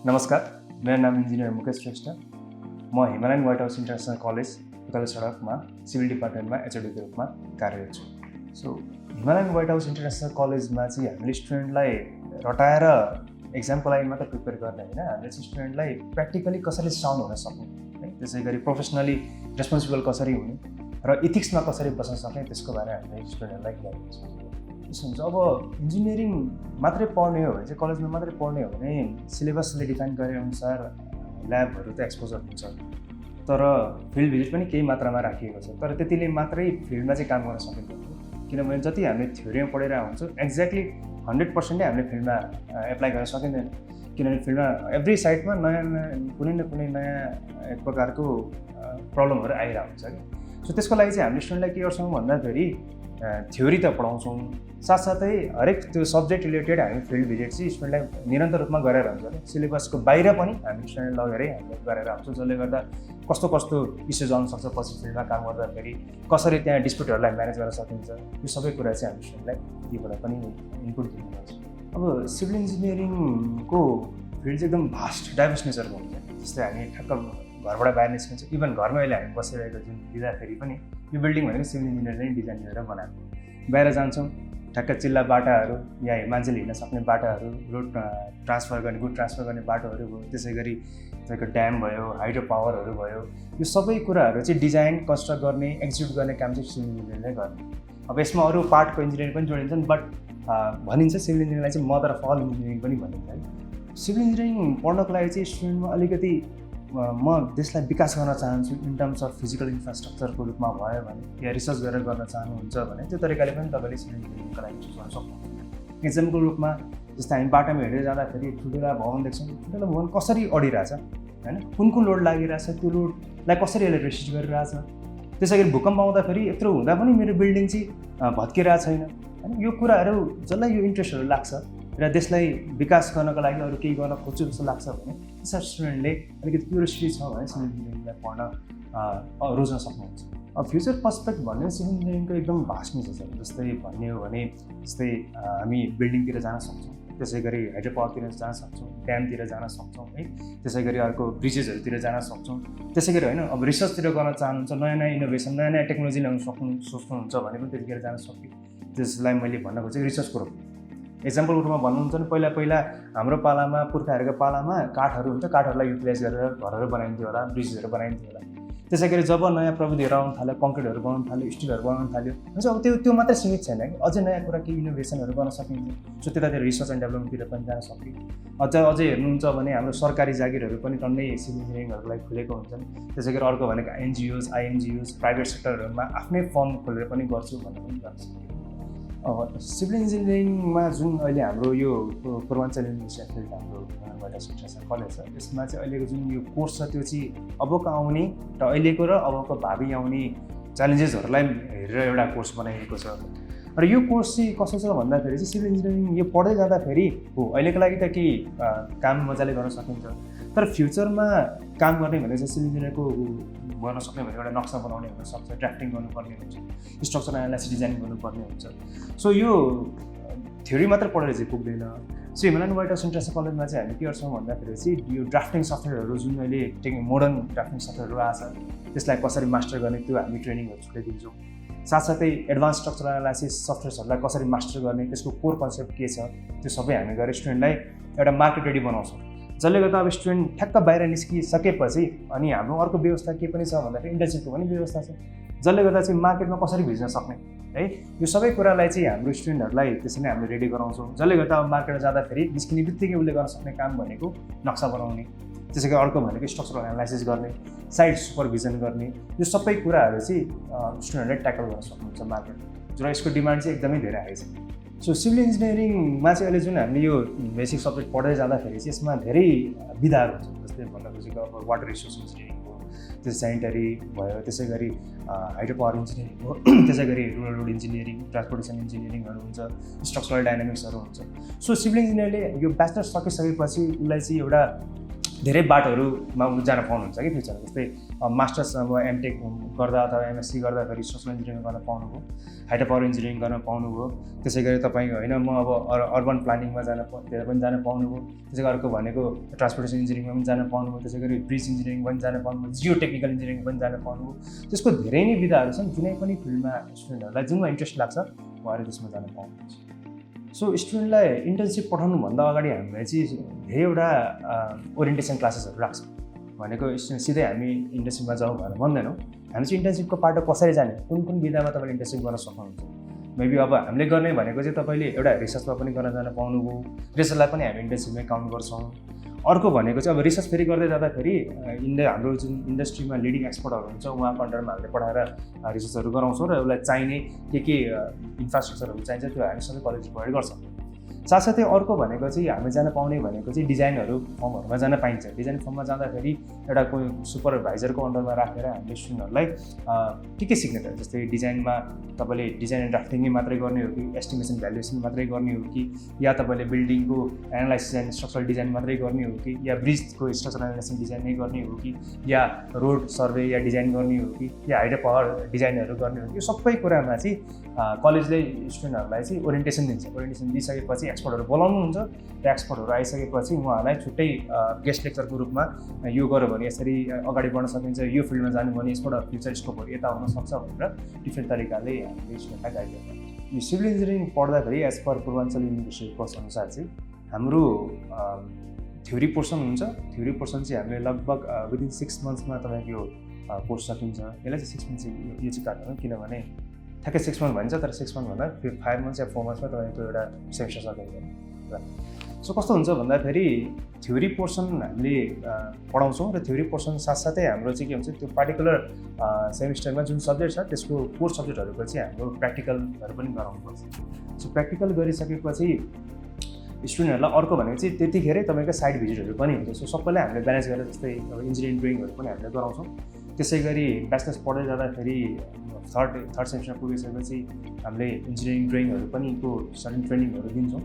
नमस्कार, मेरो नाम इन्जिनियर मुकेश श्रेष्ठ। म हिमालयन WhiteHouse इन्टरनेसनल कलेज उकालो सडकमा सिभिल डिपार्टमेन्टमा एचओडीको रूपमा कार्यरत छु। सो हिमालयन WhiteHouse इन्टरनेसनल कलेजमा चाहिँ हामीले स्टुडेन्टलाई रटाएर एक्जामको लागि मात्र प्रिपेयर गर्ने होइन, हामीले चाहिँ स्टुडेन्टलाई प्र्याक्टिकली कसरी साउन्ड हुन सक्ने है, त्यसै गरी प्रोफेसनली रेस्पोन्सिबल कसरी हुने र इथिक्समा कसरी बस्न सक्ने त्यसको बारेमा हामीले स्टुडेन्टलाई ज्ञान दिन्छौँ। त्यसो हुन्छ अब इन्जिनियरिङ मात्रै पढ्ने हो भने चाहिँ कलेजमा मात्रै पढ्ने हो भने सिलेबसले डिफाइन गरे अनुसार ल्याबहरू त एक्सपोजर हुन्छ, तर फिल्ड भिजिट पनि केही मात्रामा राखिएको छ। तर त्यतिले मात्रै फिल्डमा चाहिँ काम गर्न सकिँदैन, किनभने जति हामीले थ्योरीमा पढेर हुन्छौँ एक्ज्याक्टली 100% नै हामीले फिल्डमा एप्लाई गर्न सकिँदैन, किनभने फिल्डमा एभ्री साइडमा नयाँ कुनै न कुनै नयाँ एक प्रकारको प्रब्लमहरू आइरहेको हुन्छ कि। सो त्यसको लागि चाहिँ हामीले स्टुडेन्टलाई के गर्छौँ भन्दाखेरि थ्योरी त पढाउँछौँ, साथसाथै हरेक त्यो सब्जेक्ट रिलेटेड हामी फिल्ड भिजिट चाहिँ स्टुडेन्टलाई निरन्तर रूपमा गरेर हुन्छ कि। सिलेबसको बाहिर पनि हामी स्टुडेन्ट लगेरै हामीले गरेर आउँछौँ, जसले गर्दा कस्तो कस्तो इस्युज आउन सक्छ पछि फिल्डमा काम गर्दाखेरि, कसरी त्यहाँ डिस्प्युटहरूलाई म्यानेज गर्न सकिन्छ, यो सबै कुरा चाहिँ हामी स्टुडेन्टलाई त्योबाट पनि इनपुट दिनुपर्छ। अब सिभिल इन्जिनियरिङको फिल्ड चाहिँ एकदम भास्ट डाइभर्स नेचरको हुन्छ। जस्तै हामी ठ्याक्क घरबाट बाहिर निस्किन्छ, इभन घरमा अहिले हामी बसिरहेको जुन दिँदाखेरि पनि यो बिल्डिङ भनेको सिभिल इन्जिनियरले नै डिजाइन गरेर बनाएको। बाहिर जान्छौँ ठ्याक्क चिल्ला बाटाहरू या मान्छेले हिँड्न सक्ने बाटाहरू, रोड ट्रान्सफर गर्ने गुड ट्रान्सफर गर्ने बाटोहरू भयो, त्यसै गरी तपाईँको ड्याम भयो, हाइड्रो पावरहरू भयो, यो सबै कुराहरू चाहिँ डिजाइन कन्स्ट्रक्ट गर्ने एक्जिक्युट गर्ने काम चाहिँ सिभिल इन्जिनियरले गर्ने। अब यसमा अरू पार्टको इन्जिनियरिङ पनि जोडिन्छन्, बट भनिन्छ सिभिल इन्जिनियरिङलाई चाहिँ मदर अफ अल इन्जिनियरिङ पनि भनिन्छ है। सिभिल इन्जिनियरिङ पढ्नको लागि चाहिँ स्टुडेन्टमा अलिकति म देशलाई विकास गर्न चाहन्छु इन टर्म्स अफ फिजिकल इन्फ्रास्ट्रक्चरको रूपमा भयो भने, या रिसर्च गरेर गर्न चाहनुहुन्छ भने त्यो तरिकाले पनि तपाईँले सिभिल इन्जिनियरिङको लागि चुज गर्न सक्नुहुन्छ। एक्जाम्पलको रूपमा जस्तै हामी बाटोमा हिँडेर जाँदाखेरि ठुल्ठुला भवन देख्छौँ, ठुल्ठुला भवन कसरी अडिरहेछ होइन, कुन कुन लोड लागिरहेछ, त्यो लोडलाई कसरी यसले रेसिस्ट गरिरहेछ। त्यसै गरी भूकम्प आउँदाखेरि यत्रो हुँदा पनि मेरो बिल्डिङ चाहिँ भत्किरहेको छैन होइन। यो कुराहरू जसलाई यो इन्ट्रेस्टहरू लाग्छ र देशलाई विकास गर्नको लागि अरू केही गर्न खोज्छु जस्तो लाग्छ भने त्यस्ता स्टुडेन्टले अलिकति क्युरियोसिटी छ भने सिभिल इन्जिनियरिङलाई पढ्न रोज्न सक्नुहुन्छ। अब फ्युचर पर्सपेक्ट भन्ने सिभिल इन्जिनियरिङको एकदम भास्ट नेचर छ। जस्तै भन्ने हो भने जस्तै हामी बिल्डिङतिर जान सक्छौँ, त्यसै गरी हाइड्रो पावरतिर जान सक्छौँ, ड्यामतिर जान सक्छौँ है, त्यसै गरी अर्को ब्रिजेसहरूतिर जान सक्छौँ। त्यसै गरी होइन अब रिसर्चतिर गर्न चाहनुहुन्छ, नयाँ नयाँ इनोभेसन नयाँ नयाँ टेक्नोलोजी ल्याउनु सोच्नुहुन्छ भने पनि त्यतिखेर जान सक्यो। त्यसलाई मैले भन्न खोजेँ रिसर्चको रूपमा। एक्जाम्पलको रूपमा भन्नुहुन्छ भने पहिला हाम्रो पालामा पुर्खाहरूको पालामा काठहरू हुन्छ, काठहरूलाई युटिलाइज गरेर घरहरू बनाइन्थ्यो होला, ब्रिजेसहरू बनाइन्थ्यो होला। त्यसै गरी जब नयाँ प्रविधिहरू आउनु थाल्यो, कङ्क्रिटहरू बनाउनु थाल्यो, स्टिलहरू बनाउनु थाल्यो, हुन्छ अब त्यो मात्रै सीमित छैन कि, अझै नयाँ कुरा केही इनोभेसनहरू गर्न सकिन्छ। सो त्यतातिर रिसर्च एन्ड डेभलपमेन्टतिर पनि जान सक्यो। अझै हेर्नुहुन्छ भने हाम्रो सरकारी जागिरहरू पनि टन्नै सिभिल इन्जिनियरिङहरूको लागि खुलेको हुन्छन्। त्यसै गरी अर्को भनेको एनजिओज, आइएनजिओज, प्राइभेट सेक्टरहरूमा आफ्नै फर्म खोलेर पनि गर्छु भन्ने पनि गर्न सक्यो। सिभिल इन्जिनियरिङमा जुन अहिले हाम्रो यो पूर्वाञ्चल युनिभर्सिटी फिल्ड हाम्रो WhiteHouse कलेज छ, यसमा चाहिँ अहिलेको जुन यो कोर्स छ त्यो चाहिँ अबको आउने र अहिलेको र अबको भावी आउने च्यालेन्जेसहरूलाई हेरेर एउटा कोर्स बनाइएको छ। र यो कोर्स चाहिँ कस्तो छ भन्दाखेरि चाहिँ सिभिल इन्जिनियरिङ यो पढ्दै जाँदाखेरि हो अहिलेको लागि त केही काम मजाले गर्न सकिन्छ, तर फ्युचरमा काम गर्ने भने चाहिँ सिभिल इन्जिनियरको गर्न सक्ने भनेको एउटा नक्सा बनाउने हुनसक्छ, ड्राफ्टिङ गर्नुपर्ने हुन्छ, स्ट्रक्चर एनालाइसिस डिजाइन गर्नुपर्ने हुन्छ। सो यो थ्योरी मात्र पढेर चाहिँ पुग्दैन। सो हिमालयन WhiteHouse इन्टरनेसनल कलेजमा चाहिँ हामी के गर्छौँ भन्दाखेरि चाहिँ यो ड्राफ्टिङ सफ्टवेयरहरू जुन अहिले मोडर्न ड्राफ्टिङ सफ्टवेयरहरू आएको छ त्यसलाई कसरी मास्टर गर्ने त्यो हामी ट्रेनिङहरू छुट्टै दिन्छौँ। साथसाथै एडभान्स स्ट्रक्चर एनालाइसिस सफ्टवेयर्सहरूलाई कसरी मास्टर गर्ने, त्यसको कोर कन्सेप्ट के छ त्यो सबै हामी गरेर स्टुडेन्टलाई एउटा मार्केट रेडी बनाउँछौँ, जसले गर्दा अब स्टुडेन्ट ठ्याक्क बाहिर निस्किसकेपछि अनि हाम्रो अर्को व्यवस्था के पनि छ भन्दाखेरि इन्टर्नसिपको पनि व्यवस्था छ, जसले गर्दा चाहिँ मार्केटमा कसरी भिज्न सक्ने है, यो सबै कुरालाई चाहिँ हाम्रो स्टुडेन्टहरूलाई त्यसरी नै हामीले रेडी गराउँछौँ। जसले गर्दा अब मार्केटमा जाँदाखेरि निस्किने बित्तिकै उसले गर्न सक्ने काम भनेको नक्सा बनाउने, त्यसै गरी अर्को भनेको स्ट्रक्चरल एनालाइसिस गर्ने, साइट सुपरभिजन गर्ने, यो सबै कुराहरू चाहिँ स्टुडेन्टले ट्याकल गर्न सक्नुहुन्छ मार्केटमा, र यसको डिमान्ड चाहिँ एकदमै धेरै आएको छ। सो सिभिल इन्जिनियरिङमा चाहिँ अहिले जुन हामीले यो बेसिक सब्जेक्ट पढ्दै जाँदाखेरि चाहिँ यसमा धेरै विधाहरू हुन्छ। जस्तै भन्न खोजेको अब वाटर रिसोर्स इन्जिनियरिङ हो, त्यो सेनिटरी भयो, त्यसै गरी हाइड्रो पावर इन्जिनियरिङ हो, त्यसै गरी रुरल रोड इन्जिनियरिङ, ट्रान्सपोर्टेसन इन्जिनियरिङहरू हुन्छ, स्ट्रक्चरल डाइनामिक्सहरू हुन्छ। सो सिभिल इन्जिनियरले यो ब्याचलर सकिसकेपछि उसलाई चाहिँ एउटा धेरै बाटोहरूमा जान पाउनुहुन्छ कि फ्युचरमा। जस्तै मास्टर्स अब एमटेक गर्दा अथवा एमएससी गर्दाखेरि सोसल इन्जिनियरिङ गर्न पाउनुभयो, हाइड्रो पावर इन्जिनियरिङ गर्न पाउनुभयो। त्यसै गरी तपाईँ होइन म अब अर्बन प्लानिङमा त्यता पनि जान पाउनुभयो। त्यसै गरी अर्को भनेको ट्रान्सपोर्टेसन इन्जिनियरिङमा पनि जान पाउनुभयो। त्यसै गरी ब्रिज इन्जिनियरिङ पनि जान पाउनुभयो, जियो टेक्निकल इन्जिनियरिङ पनि जान पाउनुभयो। त्यसको धेरै नै विधाहरू छन्। जुनै पनि फिल्डमा स्टुडेन्टहरूलाई जुनमा इन्ट्रेस्ट लाग्छ उहाँहरू त्यसमा जान पाउनुहुन्छ। सो स्टुडेन्टलाई इन्टर्नसिप पठाउनुभन्दा अगाडि हामीले चाहिँ धेरैवटा ओरिएन्टेसन क्लासेसहरू राख्छौँ। भनेको स्टुडेन्ट सिधै हामी इन्टर्नसिपमा जाउँ भनेर भन्दैनौँ। हामी चाहिँ इन्टर्नसिपको पाटो कसरी जाने, कुन विधामा तपाईँले इन्टर्नसिप गर्न सक्नुहुन्छ। मेबी अब हामीले गर्ने भनेको चाहिँ तपाईँले एउटा रिसर्चमा पनि गर्न जान पाउनुभयो, रिसर्चलाई पनि हामी इन्टर्नसिपमै काउन्ट गर्छौँ। अर्को भनेको चाहिँ अब रिसर्च फेरि गर्दै जाँदाखेरि हाम्रो जुन इन्डस्ट्रीमा लिडिङ एक्सपर्टहरू हुन्छ उहाँको अन्डरमा हामीले पठाएर रिसर्चहरू गराउँछौँ र उसलाई चाहिने के इन्फ्रास्ट्रक्चरहरू चाहिन्छ त्यो हामी सबै कलेज प्रोभाइड गर्छौँ। साथसाथै अर्को भनेको चाहिँ हामी जान पाउने भनेको चाहिँ डिजाइनहरू फर्महरूमा जान पाइन्छ। डिजाइन फर्ममा जाँदाखेरि एउटा कोही सुपरभाइजरको अन्डरमा राखेर हामीले स्टुडेन्टहरूलाई के सिक्ने त, जस्तै डिजाइनमा तपाईँले डिजाइन एन्ड ड्राफ्टिङै मात्रै गर्ने हो कि एस्टिमेसन भ्यालुएसन मात्रै गर्ने हो कि या तपाईँले बिल्डिङको एनालाइसिस एन्ड स्ट्रक्चरल डिजाइन मात्रै गर्ने हो कि या ब्रिजको स्ट्रक्चरल एनालाइसिस डिजाइन नै गर्ने हो कि या रोड सर्वे या डिजाइन गर्ने हो कि या हाइड्रो पावर डिजाइनहरू गर्ने हो कि यो सबै कुरामा चाहिँ कलेजले स्टुडेन्टहरूलाई चाहिँ ओरिएन्टेसन दिन्छ। ओरिएन्टेसन दिइसकेपछि एक्सपर्टहरू बोलाउनुहुन्छ। त्यो एक्सपर्टहरू आइसकेपछि उहाँहरूलाई छुट्टै गेस्ट लेक्चरको रूपमा यो गर्यो भने यसरी अगाडि बढ्न सकिन्छ, यो फिल्डमा जानु भने यसबाट फ्युचर स्कोपहरू यता हुनसक्छ भनेर डिफ्रेन्ट तरिकाले हामीले स्टुडेन्टलाई गाइड गर्छौँ। यो सिभिल इन्जिनियरिङ पढ्दाखेरि as per Purvanchal university course अनुसार चाहिँ हाम्रो थ्योरी पोर्सन हुन्छ। थ्योरी पोर्सन चाहिँ हामीले लगभग विदिन 6 मन्थ्समा तपाईँको यो कोर्स सकिन्छ। यसलाई चाहिँ 6 मन्थ चाहिँ यो चाहिँ काट्नु, किनभने ठ्याक्कै 6 मन्थ भन्छ तर 6 मन्थ भन्दा 5 मन्थ्स या 4 मन्थ्समा तपाईँको एउटा सेमिस्टर सकिन्छ। सो कस्तो हुन्छ भन्दाखेरि थ्योरी पोर्सन हामीले पढाउँछौँ र थ्योरी पोर्सन साथसाथै हाम्रो चाहिँ के हुन्छ त्यो पार्टिकुलर सेमिस्टरमा जुन सब्जेक्ट छ त्यसको कोर सब्जेक्टहरूको चाहिँ हाम्रो प्र्याक्टिकलहरू पनि गराउनुपर्छ। सो प्र्याक्टिकल गरिसकेपछि स्टुडेन्टहरूलाई अर्को भनेको चाहिँ त्यतिखेरै तपाईँको साइड भिजिटहरू पनि हुन्छ। सो सबैलाई हामीले ब्यालेन्स गरेर जस्तै अब इन्जिनियरिङ ड्रइङहरू पनि हामीले गराउँछौँ। त्यसै गरी ब्याचलर्स पढ्दै जाँदाखेरि थर्ड सेमिस्टर पुगिसकेपछि हामीले इन्जिनियरिङ ड्रइङहरू पनि को सर्टेन ट्रेनिङहरू दिन्छौँ।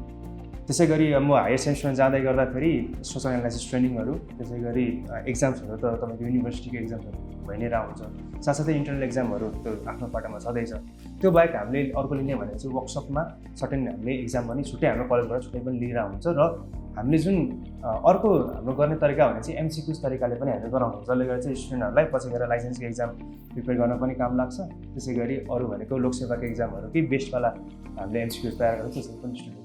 त्यसै गरी म हायर सेमिस्टरमा जाँदै गर्दाखेरि सोसल एनालाइसिस ट्रेनिङहरू, त्यसै गरी एक्जाम्सहरू त तपाईँको युनिभर्सिटीको एक्जाम्सहरू भइ नै रहन्छ। साथसाथै इन्टरनल एक्जामहरू त्यो आफ्नो पाटोमा छँदैछ। त्यो बाहेक हामीले अर्को लिने भनेको चाहिँ वर्कसपमा सर्टेन हामीले एक्जाम पनि छुट्टै हाम्रो कलेजबाट छुट्टै पनि लिइरहेको हुन्छ। र हामीले जुन अर्को हाम्रो गर्ने तरिका भने चाहिँ एमसिक्युज तरिकाले पनि हामीले गराउँछौँ, जसले गर्दा चाहिँ स्टुडेन्टहरूलाई पछि गएर लाइसेन्सको एक्जाम प्रिपेयर गर्न पनि काम लाग्छ। त्यसै गरी अरू भनेको लोकसेवाको एक्जामहरू कि बेस्टवाला हामीले एमसिक्युज तयार गरेर त्यसरी पनि स्टुडेन्ट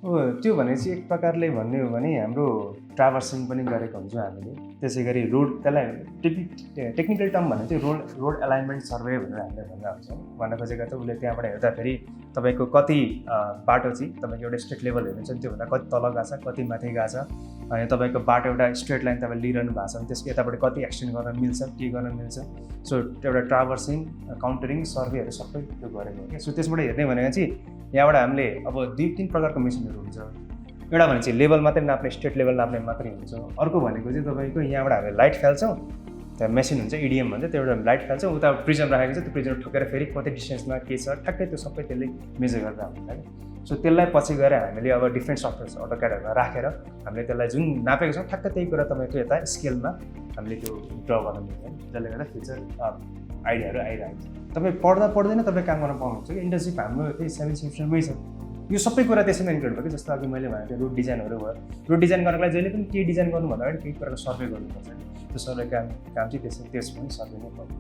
त्यो भने चाहिँ एक प्रकारले भन्ने हो भने हाम्रो ट्राभर्सिङ पनि गरेको हुन्छौँ हामीले। त्यसै गरी रोड, त्यसलाई टेक्निकल टर्म भने चाहिँ रोड एलाइनमेन्ट सर्वे भनेर हामीले भन्दा हुन्छौँ। भन्न खोजेको त उसले त्यहाँबाट हेर्दाखेरि तपाईँको कति बाटो चाहिँ तपाईँको एउटा स्ट्रेट लेभल हेर्नुहुन्छ नि त्योभन्दा कति तल गएको छ, कति माथि गएको छ, अनि तपाईँको बाटो एउटा स्ट्रेट लाइन तपाईँले लिइरहनु भएको छ भने त्यसको यताबाट कति एक्सटेन्ड गर्न मिल्छ, के गर्न मिल्छ। सो एउटा ट्राभर्सिङ, काउन्टरिङ, सर्वेहरू सबै त्यो गरेको हो क्या। सो त्यसबाट हेर्ने भनेको चाहिँ यहाँबाट हामीले अब 2-3 प्रकारको मेसिनहरू हुन्छ। एउटा भने चाहिँ लेभल मात्रै नाप्ने, स्टेट लेभल नाप्ने मात्रै हुन्छ। अर्को भनेको चाहिँ तपाईँको यहाँबाट हामीले लाइट फाल्छौँ, त्यहाँ मेसिन हुन्छ इडिएम भन्छ, त्यो एउटा लाइट फाल्छौँ, उता प्रिजम राखेको छ, त्यो प्रिजम ठोकेर फेरि कति डिस्टेन्समा के छ ठ्याक्कै त्यो सबै त्यसले मेजर गरेर हुन्छ क्या। सो त्यसलाई पछि गएर हामीले अब डिफ्रेन्ट सफ्टवेयर अटोक्याडहरूमा राखेर हामीले त्यसलाई जुन नापेको छौँ ठ्याक्कै त्यही कुरा तपाईँको यता स्केलमा हामीले त्यो ड्र गर्न मिल्छ, जसले गर्दा फ्युचर आइडियाहरू आइरहेको छ। तपाईँ पढ्दा पढ्दैन तपाईँ काम गर्न पाउनुहुन्छ कि। इन्टर्नसिप हाम्रो त्यही 7 सेमिस्टरमै छ। यो सबै कुरा त्यसैमा इन्क्लुड भयो कि जस्तो अघि मैले भनेको थिएँ रोड डिजाइनहरू भयो। रोड डिजाइन गर्नको लागि जहिले पनि के डिजाइन गर्नु भन्दा पनि केही प्रकारको सर्वे गर्नुपर्छ। त्यो सर्वे काम चाहिँ त्यस पनि सर्वे नै पर्छ।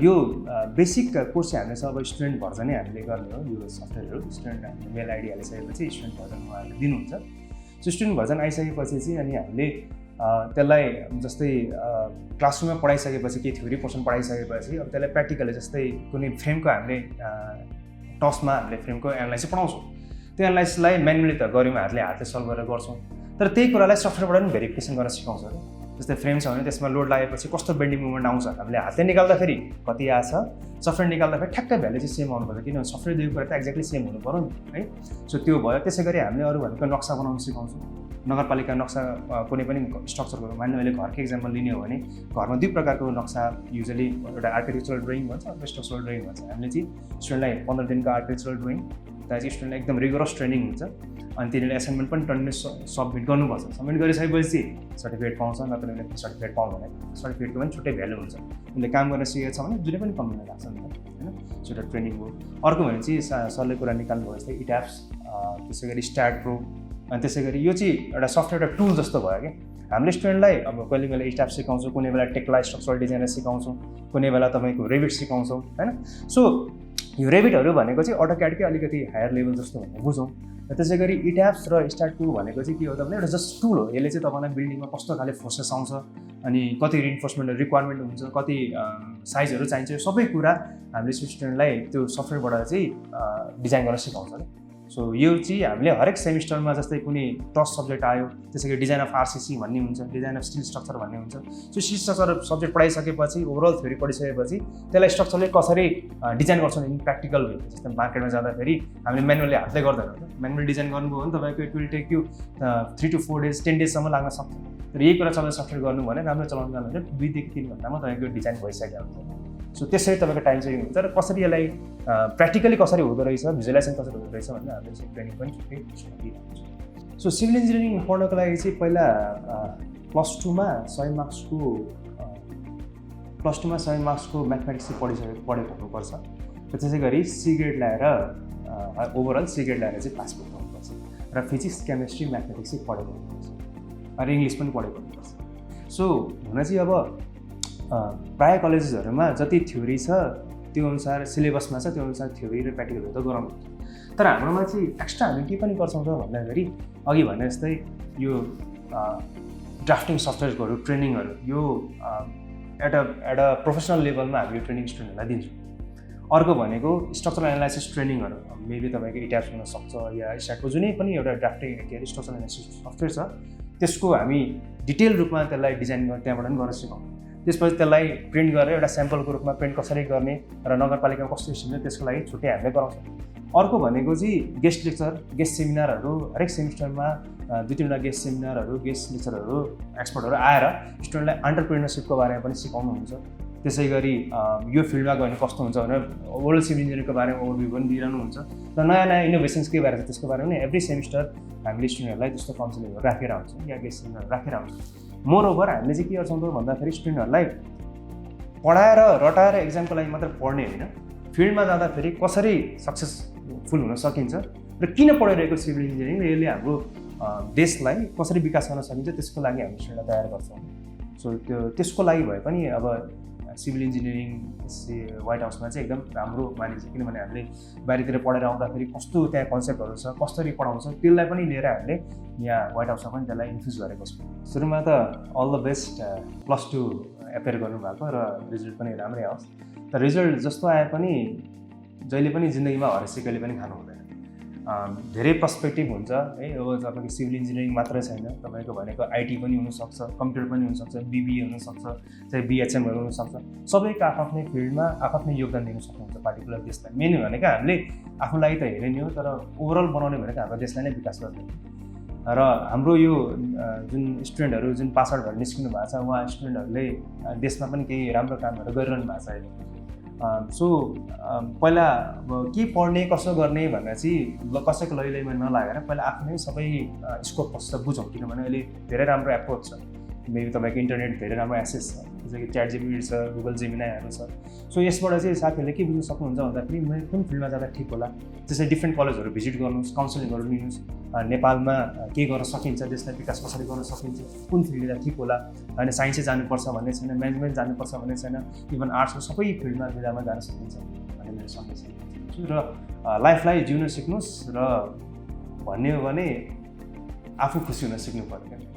यो बेसिक कोर्स चाहिँ हामीले अब स्टुडेन्ट भर्जनै हामीले गर्ने हो। यो सफ्टवेयरहरू स्टुडेन्ट हामीले मेल आइडी हालिसकेपछि स्टुडेन्ट भर्जन उहाँहरूले दिनुहुन्छ। सो स्टुडेन्ट भर्जन आइसकेपछि चाहिँ अनि हामीले त्यसलाई जस्तै क्लासरुममा पढाइसकेपछि केही थ्योरी पोर्सन पढाइसकेपछि अब त्यसलाई प्र्याक्टिकली जस्तै कुनै फ्रेमको हामीले टसमा हामीले फ्रेमको एनालाइसिस पढाउँछौँ। त्यो एनालाइसिसलाई म्यानुअली त गऱ्यौँ, हातले सल्भ गरेर गर्छौँ, तर त्यही कुरालाई सफ्टवेयरबाट पनि भेरिफिकेसन गर्न सिकाउँछ। जस्तै फ्रेम छ भने त्यसमा लोड लागेपछि कस्तो बेन्डिङ मुभमेन्ट आउँछ, हामीले हातले निकाल्दाखेरि कति आएछ, सफ्टवेयर निकाल्दाखेरि ठ्याक्कै भ्यालु चाहिँ सेम आउनुपर्छ, किनभने सफ्टवेयर दुई कुरा त एक्ज्याक्टली सेम हुनु पऱ्यो नि है। सो त्यो भयो। त्यसै गरी हामीले अरू भनेको नक्सा बनाउन सिकाउँछौँ। नगरपालिका नक्सा कुनै पनि स्ट्रक्चरको मान्नु मैले घरकै इक्जाम्पल लिने हो भने घरमा 2 प्रकारको नक्सा युजली एउटा आर्किटेक्चरल ड्रइङ भन्छ, अर्को स्ट्रक्चरल ड्रइङ भन्छ। हामीले चाहिँ स्टुडेन्टलाई 15 दिनको आर्किटेक्चरल ड्रइङ, त्यहाँ चाहिँ स्टुडेन्टलाई एकदम रिगोरस ट्रेनिङ हुन्छ। अनि तिनीहरूले एसाइनमेन्ट पनि टन्ने सबमिट गर्नुपर्छ। सबमिट गरिसकेपछि सर्टिफिकेट पाउँछ, नत्र भने सर्टिफिकेट पाउँदैन। सर्टिफिकेटको पनि छुट्टै भ्यालु हुन्छ। उनले काम गर्न सिकेको छ भने जुनै पनि कम्पनीमा लाग्छ नि त, होइन? सो एउटा ट्रेनिङ हो। अर्को भने चाहिँ सरले कुरा निकाल्नुभयो जस्तै ETABS, त्यसै गरी स्टार्ट प्रो, अनि त्यसै गरी यो चाहिँ एउटा सफ्टवेयर एउटा टुल जस्तो भयो क्या। हामीले स्टुडेन्टलाई अब कहिले बेला ETABS सिकाउँछौँ, कुनै बेला टेक्ला स्ट्रक्चरल डिजाइनर सिकाउँछौँ, कुनै बेला तपाईँको रेभिट सिकाउँछौँ, होइन? सो यो रेभिटहरू भनेको चाहिँ अटोक्याडकै अलिकति हायर लेभल जस्तो भनेर बुझौँ। र त्यसै गरी ETABS र स्टार्ट प्रो भनेको चाहिँ के हो त भने एउटा जस्ट टुल हो। यसले चाहिँ तपाईँलाई बिल्डिङमा कस्तो खाले फोर्सेस आउँछ, अनि कति रिइन्फोर्समेन्ट रिक्वायरमेन्ट हुन्छ, कति साइजहरू चाहिन्छ, सबै कुरा हामीले स्टुडेन्टलाई त्यो सफ्टवेयरबाट चाहिँ डिजाइन गर्न सिकाउँछ क्या। सो यो चाहिँ हामीले हरेक सेमिस्टरमा जस्तै कुनै टस सब्जेक्ट आयो, त्यसै गरी डिजाइन अफ RCC भन्ने हुन्छ, डिजाइन अफ स्टिल स्ट्रक्चर भन्ने हुन्छ। सो स्टिल स्ट्रक्चर सब्जेक्ट पढाइसकेपछि, ओभरअल थ्योरी पढिसकेपछि त्यसलाई स्ट्रक्चरले कसरी डिजाइन गर्छौँ इन प्र्याक्टिकल वे। जस्तै मार्केटमा जाँदाखेरि हामीले म्यानुअली हातले गर्दैनौँ। म्यानुअली डिजाइन गर्नुभयो भने तपाईँको it will take you 3 to 4 days 10 days लाग्न सक्छ। तर यही कुरा तपाईँले सफ्टवेयर गर्नु भने, राम्रो चलाउनु जानु भने 2 देखि 3 घन्टामा तपाईँको डिजाइन भइसकेको हुन्छ। सो त्यसरी तपाईँको टाइम सेभिङ हुन्छ। र कसरी यसलाई प्र्याक्टिकली कसरी हुँदो रहेछ, भिजुअलाइजेसन कसरी हुँदो रहेछ भनेर हामीले चाहिँ ट्रेनिङ पनि छुट्टै दिइरहेको छ। सो सिभिल इन्जिनियरिङ पढ्नको लागि चाहिँ पहिला +2मा 100 मार्क्सको म्याथमेटिक्स चाहिँ पढेको हुनुपर्छ। र त्यसै गरी C ग्रेड ल्याएर ओभरअल C ग्रेड ल्याएर चाहिँ पास गर्नुपर्छ। र फिजिक्स, केमिस्ट्री, म्याथमेटिक्स चाहिँ पढेको हुनुपर्छ, र इङ्ग्लिस पनि पढेको हुनुपर्छ। सो हुन चाहिँ अब प्रायः कलेजेसहरूमा जति थ्योरी छ त्यो अनुसार सिलेबसमा छ, त्यो अनुसार थ्योरी र प्र्याक्टिकलहरू त गराउनु हुन्छ। तर हाम्रोमा चाहिँ एक्स्ट्रा हामी के पनि गर्छौँ त भन्दाखेरि अघि भने जस्तै यो ड्राफ्टिङ सफ्टवेयरहरू ट्रेनिङहरू यो एउटा प्रोफेसनल लेभलमा हामी यो ट्रेनिङ स्टुडेन्टहरूलाई दिन्छौँ। अर्को भनेको स्ट्रक्चरल एनालाइसिस ट्रेनिङहरू, मेबी तपाईँको ETABS हुनसक्छ या स्टार्टको जुनै पनि एउटा ड्राफ्टिङ के अरे स्ट्रक्चरल एनालाइसिस सफ्टवेयर छ, त्यसको हामी डिटेल रूपमा त्यसलाई डिजाइन त्यहाँबाट पनि गर्न सिकाउँछौँ। त्यसपछि त्यसलाई प्रिन्ट गरेर एउटा स्याम्पलको रूपमा प्रिन्ट कसरी गर्ने र नगरपालिकामा कस्तो सिस्टम छ त्यसको लागि छुट्टै हामीले गराउँछौँ। अर्को भनेको चाहिँ गेस्ट लेक्चर, गेस्ट सेमिनारहरू हरेक सेमिस्टरमा 2-3वटा गेस्ट सेमिनारहरू, गेस्ट लेक्चरहरू, एक्सपर्टहरू आएर स्टुडेन्टलाई एन्टरप्रेन्योरसिपको बारेमा पनि सिकाउनुहुन्छ। त्यसै गरी यो फिल्डमा गयो भने कस्तो हुन्छ भनेर ओभरअल सिभिल इन्जिनियरिङको बारेमा ओभरभ्यू पनि दिइरहनुहुन्छ। र नयाँ नयाँ इनोभेसन्स के भएर छ त्यसको बारेमा पनि एभ्री सेमिस्टर हामीले स्टुडेन्टहरूलाई त्यस्तो काउन्सिलिङहरू राखेर हुन्छौँ या गेस्ट सेमिनार राखेर हुन्छौँ। मोरओभर हामीले चाहिँ के गर्छौँ त भन्दाखेरि स्टुडेन्टहरूलाई पढाएर रटाएर एक्जामको लागि मात्र पढ्ने होइन, फिल्डमा जाँदाखेरि कसरी सक्सेसफुल हुन सकिन्छ र किन पढिरहेको सिभिल इन्जिनियरिङ र यसले हाम्रो देशलाई कसरी विकास गर्न सकिन्छ त्यसको लागि हामी स्टुडेन्टलाई तयार गर्छौँ। सो त्यसको लागि भए पनि अब सिभिल इन्जिनियरिङ व्हाइट हाउसमा चाहिँ एकदम राम्रो मानिन्छ, किनभने हामीले बाहिरतिर पढेर आउँदाखेरि कस्तो त्यहाँ कन्सेप्टहरू छ, कसरी पढाउँछ, त्यसलाई पनि लिएर हामीले यहाँ व्हाइट हाउसमा पनि त्यसलाई इन्फ्युज गरेको छौँ। सुरुमा त अल द बेस्ट +2 एपियर गर्नुभएको र रिजल्ट पनि राम्रै आओस्। तर रिजल्ट जस्तो आए पनि जहिले पनि जिन्दगीमा हरेसी कहिले पनि खानु हुँदैन। धेरै पर्सपेक्टिभ हुन्छ है। अब तपाईँको सिभिल इन्जिनियरिङ मात्रै छैन, तपाईँको भनेको IT पनि हुनसक्छ, कम्प्युटर पनि हुनसक्छ, BBA हुनसक्छ, चाहे BHMहरू हुनसक्छ। सबैको आफ्नै फिल्डमा आफ्नै योगदान दिन सक्नुहुन्छ पार्टिकुलर देशलाई। मेन भनेको हामीले आफ्नो लागि त हेर्ने नि हो, तर ओभरअल बनाउने भनेको हाम्रो देशलाई नै विकास गर्ने। र हाम्रो यो जुन स्टुडेन्टहरू जुन पास आउट भएर निस्किनु भएको छ उहाँ स्टुडेन्टहरूले देशमा पनि केही राम्रो कामहरू गरिरहनु भएको छ अहिले। सो पहिला अब के पढ्ने कसो गर्ने भनेर चाहिँ कसैको लैलैमा नलागेर पहिला आफ्नै सबै स्कोप कस्तो बुझौँ, किनभने अहिले धेरै राम्रो एप्रोच छ। मेबी तपाईँको इन्टरनेट धेरै राम्रो एक्सेस छ, जस्तै कि ChatGPT छ, गुगल जेमिनाईहरू छ। सो यसबाट चाहिँ साथीहरूले के बुझ्न सक्नुहुन्छ भन्दाखेरि मैले कुन फिल्डमा जाँदा ठिक होला, त्यसै डिफ्रेन्ट कलेजहरू भिजिट गर्नुहोस्, काउन्सिलिङहरू लिनुहोस्, नेपालमा के गर्न सकिन्छ, देशलाई विकास कसरी गर्न सकिन्छ, कुन फिल्डमा ठिक होला, होइन साइन्सै जानुपर्छ भन्ने छैन, म्यानेजमेन्ट जानुपर्छ भन्ने छैन, इभन आर्ट्सको सबै फिल्डमा विधामा जान सकिन्छ भन्ने मेरो सन्देश दिन्छु। र लाइफलाई जिउन सिक्नुहोस् र भन्ने हो भने आफू खुसी हुन सिक्नु पर्यो।